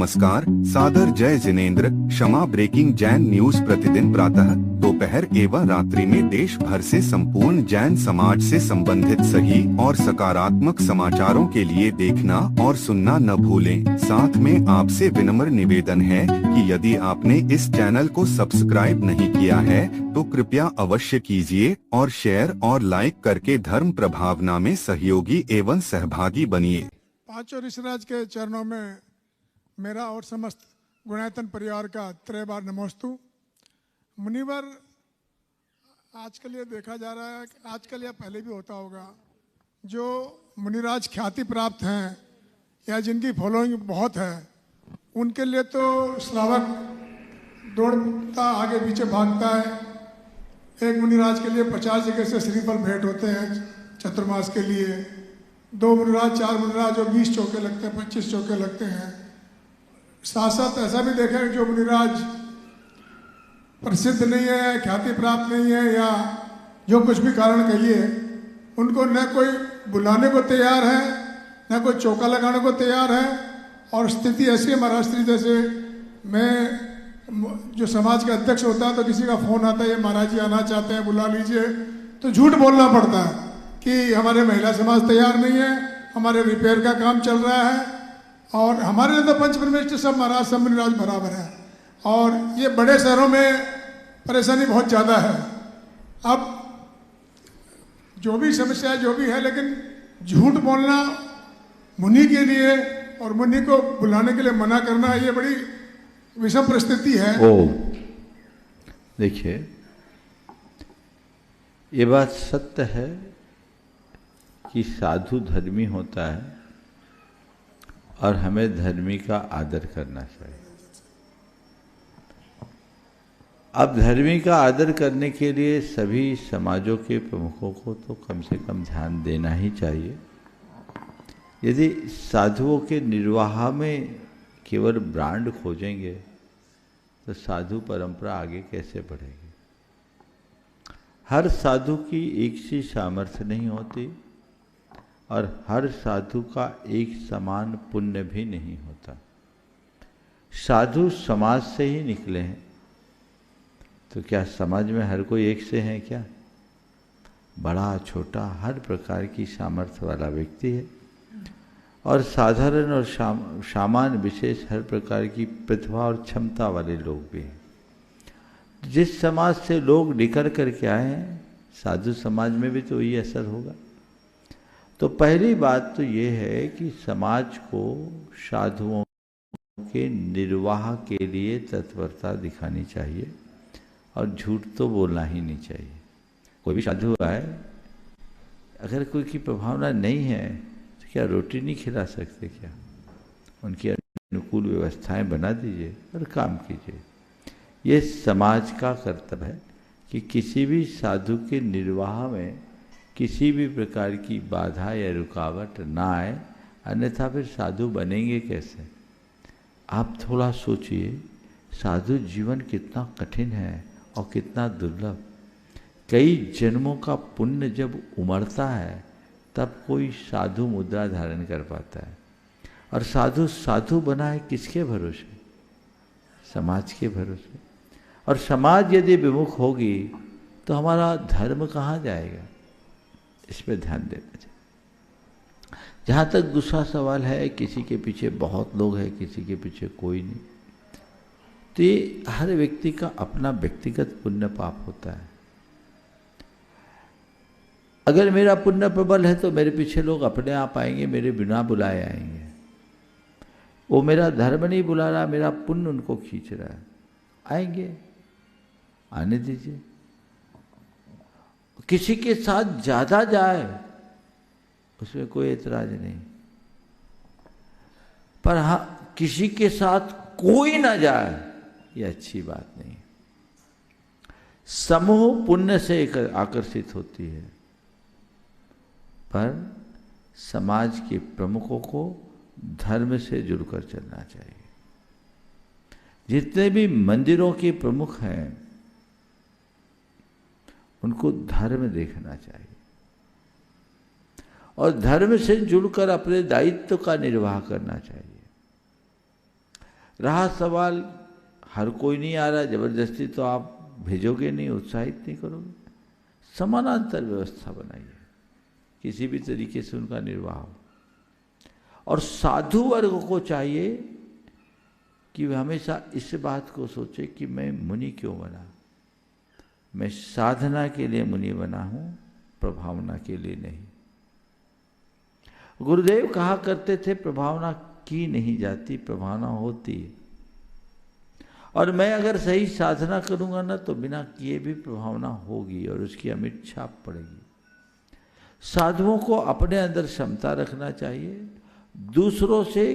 नमस्कार, सादर जय जिनेंद्र। क्षमा ब्रेकिंग जैन न्यूज प्रतिदिन प्रातः, दोपहर एवं रात्रि में देश भर से संपूर्ण जैन समाज से संबंधित सही और सकारात्मक समाचारों के लिए देखना और सुनना न भूलें। साथ में आपसे विनम्र निवेदन है कि यदि आपने इस चैनल को सब्सक्राइब नहीं किया है तो कृपया अवश्य कीजिए और शेयर और लाइक करके धर्म प्रभावना में सहयोगी एवं सहभागी बनिए। पांचों ऋषिराज के चरणों में मेरा और समस्त गुणायतन परिवार का त्रय बार नमोस्तु। मुनिवर, आजकल ये देखा जा रहा है, आजकल या पहले भी होता होगा, जो मुनिराज ख्याति प्राप्त हैं या जिनकी फॉलोइंग बहुत है, उनके लिए तो श्रावक दौड़ता आगे पीछे भागता है। एक मुनिराज के लिए 50 जगह से श्रीफल भेंट होते हैं चतुर्मास के लिए। 2 मुनिराज 4 मुनिराज जो 20 चौके लगते हैं, 25 चौके लगते हैं। साथ साथ ऐसा भी देखा है जो मुनिराज प्रसिद्ध नहीं है, ख्याति प्राप्त नहीं है, या जो कुछ भी कारण कहिए, उनको न कोई बुलाने को तैयार है, न कोई चौका लगाने को तैयार है। और स्थिति ऐसी है महाराज श्री, जैसे मैं जो समाज का अध्यक्ष होता है तो किसी का फोन आता है, ये महाराज जी आना चाहते हैं, बुला लीजिए, तो झूठ बोलना पड़ता है कि हमारे महिला समाज तैयार नहीं है, हमारे रिपेयर का काम चल रहा है। और हमारे लिए तो पंच परमेष्ठ सब महाराज सब मुनिराज बराबर है। और ये बड़े शहरों में परेशानी बहुत ज़्यादा है। अब जो भी समस्या है, जो भी है, लेकिन झूठ बोलना मुनि के लिए और मुनि को बुलाने के लिए मना करना, ये बड़ी विषम परिस्थिति है। देखिए, ये बात सत्य है कि साधु धर्मी होता है और हमें धर्मी का आदर करना चाहिए। अब धर्मी का आदर करने के लिए सभी समाजों के प्रमुखों को तो कम से कम ध्यान देना ही चाहिए। यदि साधुओं के निर्वाह में केवल ब्रांड खोजेंगे तो साधु परंपरा आगे कैसे बढ़ेगी। हर साधु की एक सी सामर्थ्य नहीं होती और हर साधु का एक समान पुण्य भी नहीं होता। साधु समाज से ही निकले हैं, तो क्या समाज में हर कोई एक से है क्या? बड़ा छोटा हर प्रकार की सामर्थ्य वाला व्यक्ति है और साधारण और सामान्य विशेष हर प्रकार की प्रतिभा और क्षमता वाले लोग भी हैं। जिस समाज से लोग निकल करके आए हैं, साधु समाज में भी तो यही असर होगा। तो पहली बात तो ये है कि समाज को साधुओं के निर्वाह के लिए तत्परता दिखानी चाहिए और झूठ तो बोलना ही नहीं चाहिए। कोई भी साधु आए, अगर कोई की प्रभावना नहीं है तो क्या रोटी नहीं खिला सकते क्या? उनकी अनुकूल व्यवस्थाएं बना दीजिए और काम कीजिए। ये समाज का कर्तव्य है कि किसी भी साधु के निर्वाह में किसी भी प्रकार की बाधा या रुकावट ना आए, अन्यथा फिर साधु बनेंगे कैसे? आप थोड़ा सोचिए, साधु जीवन कितना कठिन है और कितना दुर्लभ। कई जन्मों का पुण्य जब उमड़ता है तब कोई साधु मुद्रा धारण कर पाता है। और साधु साधु बना है किसके भरोसे? समाज के भरोसे। और समाज यदि विमुख होगी तो हमारा धर्म कहाँ जाएगा? इस पर ध्यान देना चाहिए। जहाँ तक दूसरा सवाल है, किसी के पीछे बहुत लोग हैं, किसी के पीछे कोई नहीं, तो ये हर व्यक्ति का अपना व्यक्तिगत पुण्य पाप होता है। अगर मेरा पुण्य प्रबल है तो मेरे पीछे लोग अपने आप आएंगे, मेरे बिना बुलाए आएंगे। वो मेरा धर्म नहीं बुला रहा, मेरा पुण्य उनको खींच रहा है, आएंगे, आने दीजिए। किसी के साथ ज्यादा जाए उसमें कोई एतराज नहीं, पर हाँ, किसी के साथ कोई ना जाए ये अच्छी बात नहीं। समूह पुण्य से आकर्षित होती है, पर समाज के प्रमुखों को धर्म से जुड़कर चलना चाहिए। जितने भी मंदिरों के प्रमुख हैं उनको धर्म देखना चाहिए और धर्म से जुड़कर अपने दायित्व का निर्वाह करना चाहिए। रहा सवाल, हर कोई नहीं आ रहा, जबरदस्ती तो आप भेजोगे नहीं, उत्साहित नहीं करोगे। समानांतर व्यवस्था बनाइए, किसी भी तरीके से उनका निर्वाह हो। और साधु वर्ग को चाहिए कि वे हमेशा इस बात को सोचे कि मैं मुनि क्यों बना, मैं साधना के लिए मुनि बना हूं, प्रभावना के लिए नहीं। गुरुदेव कहा करते थे प्रभावना की नहीं जाती, प्रभावना होती है। और मैं अगर सही साधना करूंगा ना तो बिना किए भी प्रभावना होगी और उसकी अमिट छाप पड़ेगी। साधुओं को अपने अंदर क्षमता रखना चाहिए, दूसरों से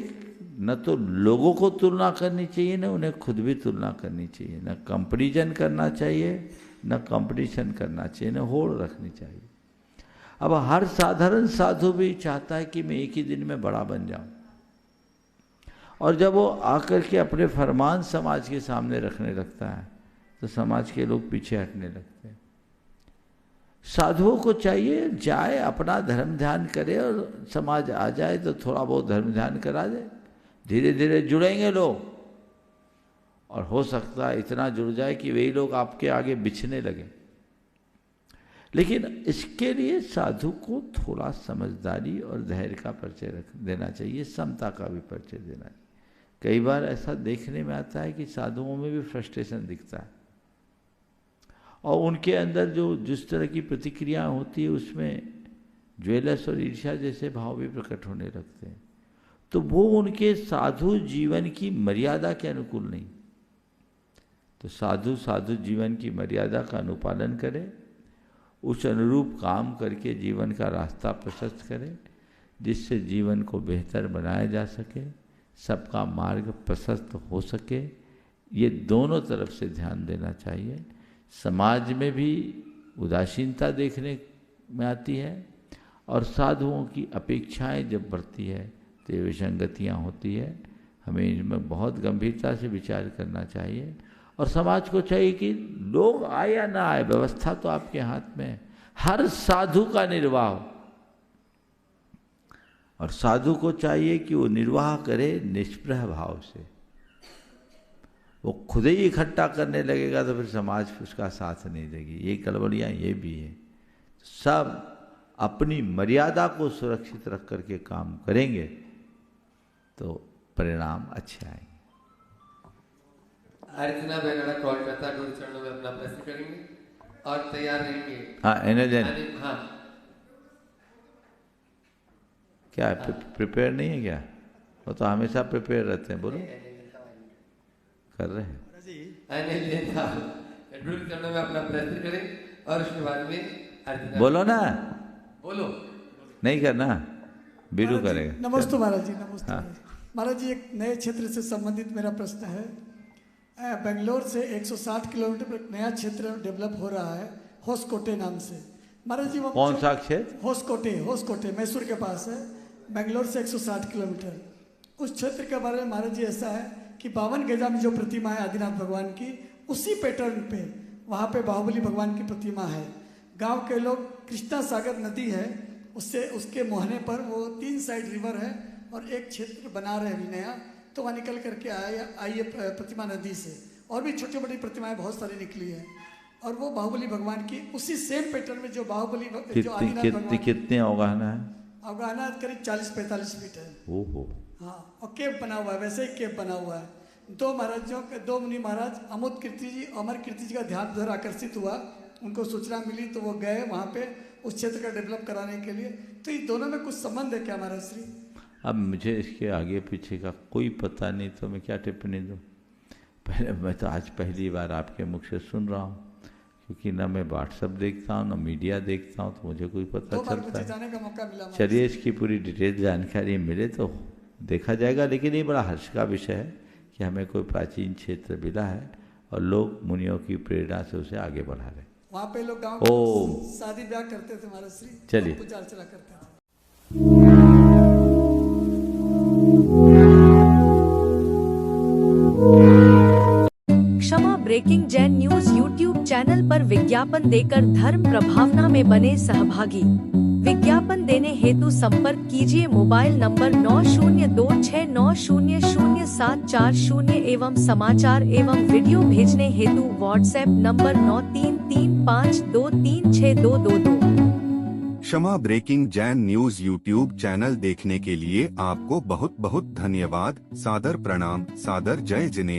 न तो लोगों को तुलना करनी चाहिए, न उन्हें खुद भी तुलना करनी चाहिए, न कंपैरिजन करना चाहिए, न कंपटीशन करना चाहिए, न होड़ रखनी चाहिए। अब हर साधारण साधु भी चाहता है कि मैं एक ही दिन में बड़ा बन जाऊं, और जब वो आकर के अपने फरमान समाज के सामने रखने लगता है तो समाज के लोग पीछे हटने लगते हैं। साधुओं को चाहिए जाए अपना धर्म ध्यान करे, और समाज आ जाए तो थोड़ा बहुत धर्म ध्यान करा दे, धीरे धीरे जुड़ेंगे लोग, और हो सकता है इतना जुड़ जाए कि वही लोग आपके आगे बिछने लगे। लेकिन इसके लिए साधु को थोड़ा समझदारी और धैर्य का परिचय देना चाहिए, समता का भी परिचय देना चाहिए। कई बार ऐसा देखने में आता है कि साधुओं में भी फ्रस्ट्रेशन दिखता है, और उनके अंदर जो जिस तरह की प्रतिक्रिया होती है उसमें ज्वेलस और ईर्ष्या जैसे भाव भी प्रकट होने लगते हैं। तो वो उनके साधु जीवन की मर्यादा के अनुकूल नहीं। तो साधु जीवन की मर्यादा का अनुपालन करे, उस अनुरूप काम करके जीवन का रास्ता प्रशस्त करे, जिससे जीवन को बेहतर बनाया जा सके, सबका मार्ग प्रशस्त हो सके। ये दोनों तरफ से ध्यान देना चाहिए। समाज में भी उदासीनता देखने में आती है, और साधुओं की अपेक्षाएं जब बढ़ती है तो ये विसंगतियाँ होती है। हमें इनमें बहुत गंभीरता से विचार करना चाहिए, और समाज को चाहिए कि लोग आए या ना आए, व्यवस्था तो आपके हाथ में है, हर साधु का निर्वाह हो। और साधु को चाहिए कि वो निर्वाह करे निष्प्रह भाव से। वो खुद ही इकट्ठा करने लगेगा तो फिर समाज उसका साथ नहीं देगी। ये गड़बड़ियाँ ये भी है। सब अपनी मर्यादा को सुरक्षित रख करके काम करेंगे तो परिणाम अच्छे आएंगे। अर्चना बेगड़ा कोलकाता गुरु चरणों में अपना प्रश्न करेंगे और तैयार रहेंगे। हाँ एनर्जी। हाँ क्या प्रिपेयर नहीं है क्या? वो तो हमेशा प्रिपेयर रहते हैं। बोलो कर रहे हैं। गुरु चरणों में अपना प्रश्न करें और उसके बाद में अर्चना। बोलो ना। बोलो नहीं करना, बीरू करेगा। नमस्ते महाराज जी। नमस्ते हाँ। महाराज जी, एक नए क्षेत्र से संबंधित मेरा प्रश्न है। बेंगलोर से 160 किलोमीटर पर एक नया क्षेत्र डेवलप हो रहा है, होसकोटे नाम से। महाराज जी वो कौन सा क्षेत्र? होसकोटे मैसूर के पास है, बेंगलोर से 160 किलोमीटर। उस क्षेत्र के बारे में महाराज जी ऐसा है कि 52 गजा में जो प्रतिमा है आदिनाथ भगवान की, उसी पैटर्न पे वहाँ पे बाहुबली भगवान की प्रतिमा है। गांव के लोग, कृष्णा सागर नदी है, उससे उसके मुहाने पर वो 3 साइड रिवर है और एक क्षेत्र बना रहे अभी नया। तो वहाँ निकल करके आई प्रतिमा नदी से, और भी छोटी बड़ी प्रतिमाएं बहुत सारी निकली है। और वो बाहुबली भगवान की उसी सेम पैटर्न में जो बाहुबली जो आदिनाथ भगवान कितने अवगाहना है? अवगाहना करीब 40-45 फीट है। ओहो। हाँ, और केव बना हुआ है, वैसे ही केव बना हुआ है। दो मुनि महाराज अमोद कीर्ति जी, अमर कीर्ति जी का ध्यान उधर आकर्षित हुआ, उनको सूचना मिली तो वो गए वहाँ पे उस क्षेत्र का डेवलप कराने के लिए। तो इन दोनों में कुछ संबंध है क्या महाराज श्री? अब मुझे इसके आगे पीछे का कोई पता नहीं, तो मैं क्या टिप्पणी दूँ। पहले मैं तो आज पहली बार आपके मुख से सुन रहा हूँ, क्योंकि ना मैं व्हाट्सअप देखता हूँ ना मीडिया देखता हूँ, तो मुझे कोई पता चलता है। जाने का मौका मिला। चलिए इसकी पूरी डिटेल जानकारी मिले तो देखा जाएगा। लेकिन ये बड़ा हर्ष का विषय है कि हमें कोई प्राचीन क्षेत्र मिला है और लोग मुनियों की प्रेरणा से उसे आगे बढ़ा रहे हैं। वहाँ पे लोग गाँव में शादी ब्याह करते थे महाराज श्री, चलिए पूजा अर्चना करते थे। Kshama breaking Jain news YouTube channel पर विज्ञापन देकर धर्म प्रभावना में बने सहभागी। विज्ञापन देने हेतु संपर्क कीजिए मोबाइल नंबर 9026900740 एवं समाचार एवं वीडियो भेजने हेतु WhatsApp number 9335236222। Kshama breaking Jain news YouTube channel देखने के लिए आपको बहुत बहुत धन्यवाद। सादर प्रणाम, सादर जय जिनेंद्र।